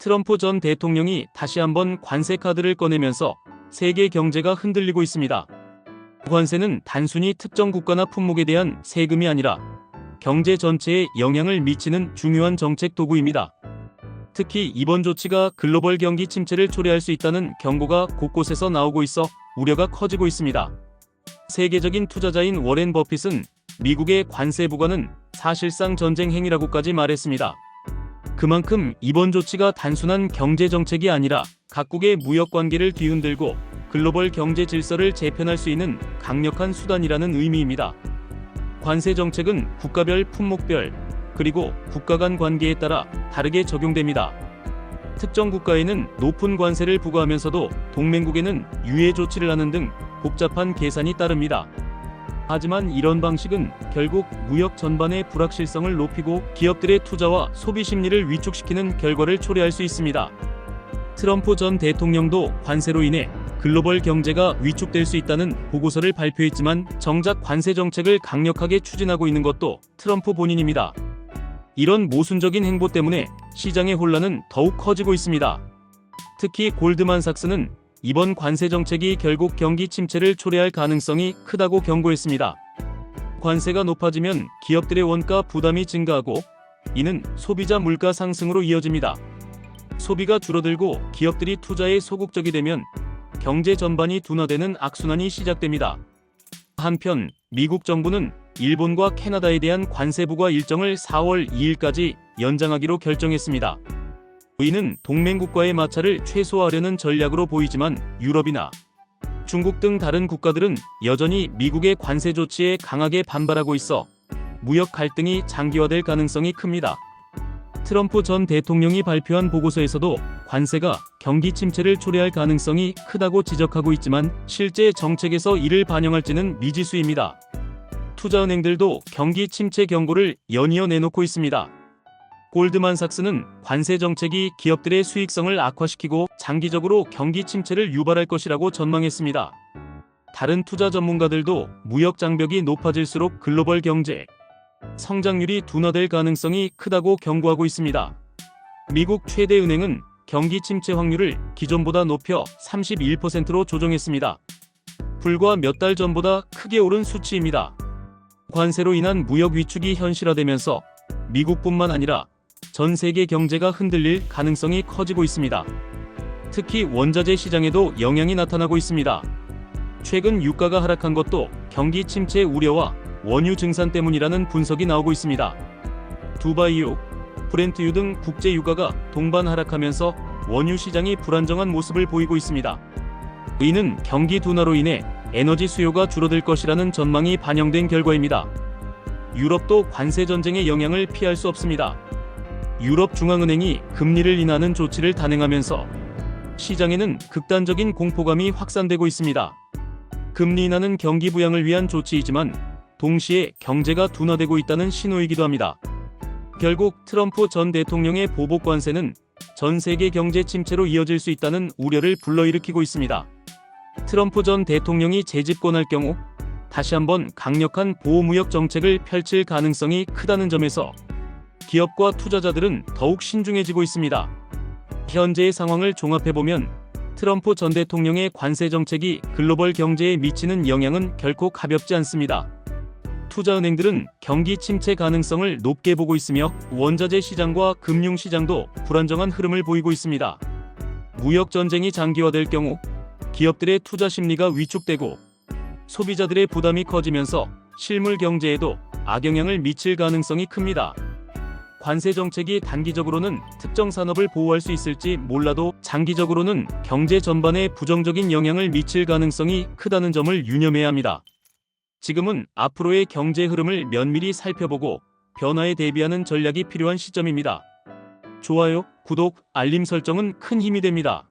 트럼프 전 대통령이 다시 한번 관세 카드를 꺼내면서 세계 경제가 흔들리고 있습니다. 관세는 단순히 특정 국가나 품목에 대한 세금이 아니라 경제 전체에 영향을 미치는 중요한 정책 도구입니다. 특히 이번 조치가 글로벌 경기 침체를 초래할 수 있다는 경고가 곳곳에서 나오고 있어 우려가 커지고 있습니다. 세계적인 투자자인 워렌 버핏은 미국의 관세 부과는 사실상 전쟁 행위라고까지 말했습니다. 그만큼 이번 조치가 단순한 경제 정책이 아니라 각국의 무역 관계를 뒤흔들고 글로벌 경제 질서를 재편할 수 있는 강력한 수단이라는 의미입니다. 관세 정책은 국가별, 품목별, 그리고 국가 간 관계에 따라 다르게 적용됩니다. 특정 국가에는 높은 관세를 부과하면서도 동맹국에는 유예 조치를 하는 등 복잡한 계산이 따릅니다. 하지만 이런 방식은 결국 무역 전반의 불확실성을 높이고 기업들의 투자와 소비 심리를 위축시키는 결과를 초래할 수 있습니다. 트럼프 전 대통령도 관세로 인해 글로벌 경제가 위축될 수 있다는 보고서를 발표했지만 정작 관세 정책을 강력하게 추진하고 있는 것도 트럼프 본인입니다. 이런 모순적인 행보 때문에 시장의 혼란은 더욱 커지고 있습니다. 특히 골드만삭스는 이번 관세 정책이 결국 경기 침체를 초래할 가능성이 크다고 경고했습니다. 관세가 높아지면 기업들의 원가 부담이 증가하고 이는 소비자 물가 상승으로 이어집니다. 소비가 줄어들고 기업들이 투자에 소극적이 되면 경제 전반이 둔화되는 악순환이 시작됩니다. 한편 미국 정부는 일본과 캐나다에 대한 관세 부과 일정을 4월 2일까지 연장하기로 결정했습니다. 이는 동맹국과의 마찰을 최소화하려는 전략으로 보이지만 유럽이나 중국 등 다른 국가들은 여전히 미국의 관세 조치에 강하게 반발하고 있어 무역 갈등이 장기화될 가능성이 큽니다. 트럼프 전 대통령이 발표한 보고서에서도 관세가 경기 침체를 초래할 가능성이 크다고 지적하고 있지만 실제 정책에서 이를 반영할지는 미지수입니다. 투자은행들도 경기 침체 경고를 연이어 내놓고 있습니다. 골드만삭스는 관세 정책이 기업들의 수익성을 악화시키고 장기적으로 경기 침체를 유발할 것이라고 전망했습니다. 다른 투자 전문가들도 무역 장벽이 높아질수록 글로벌 경제 성장률이 둔화될 가능성이 크다고 경고하고 있습니다. 미국 최대 은행은 경기 침체 확률을 기존보다 높여 31%로 조정했습니다. 불과 몇 달 전보다 크게 오른 수치입니다. 관세로 인한 무역 위축이 현실화되면서 미국뿐만 아니라 전 세계 경제가 흔들릴 가능성이 커지고 있습니다. 특히 원자재 시장에도 영향이 나타나고 있습니다. 최근 유가가 하락한 것도 경기 침체 우려와 원유 증산 때문이라는 분석이 나오고 있습니다. 두바이유, 브렌트유 등 국제 유가가 동반 하락하면서 원유 시장이 불안정한 모습을 보이고 있습니다. 이는 경기 둔화로 인해 에너지 수요가 줄어들 것이라는 전망이 반영된 결과입니다. 유럽도 관세 전쟁의 영향을 피할 수 없습니다. 유럽 중앙은행이 금리를 인하하는 조치를 단행하면서 시장에는 극단적인 공포감이 확산되고 있습니다. 금리 인하는 경기 부양을 위한 조치이지만 동시에 경제가 둔화되고 있다는 신호이기도 합니다. 결국 트럼프 전 대통령의 보복 관세는 전 세계 경제 침체로 이어질 수 있다는 우려를 불러일으키고 있습니다. 트럼프 전 대통령이 재집권할 경우 다시 한번 강력한 보호무역 정책을 펼칠 가능성이 크다는 점에서 기업과 투자자들은 더욱 신중해지고 있습니다. 현재의 상황을 종합해보면 트럼프 전 대통령의 관세 정책이 글로벌 경제에 미치는 영향은 결코 가볍지 않습니다. 투자은행들은 경기 침체 가능성을 높게 보고 있으며 원자재 시장과 금융 시장도 불안정한 흐름을 보이고 있습니다. 무역 전쟁이 장기화될 경우 기업들의 투자 심리가 위축되고 소비자들의 부담이 커지면서 실물 경제에도 악영향을 미칠 가능성이 큽니다. 관세 정책이 단기적으로는 특정 산업을 보호할 수 있을지 몰라도 장기적으로는 경제 전반에 부정적인 영향을 미칠 가능성이 크다는 점을 유념해야 합니다. 지금은 앞으로의 경제 흐름을 면밀히 살펴보고 변화에 대비하는 전략이 필요한 시점입니다. 좋아요, 구독, 알림 설정은 큰 힘이 됩니다.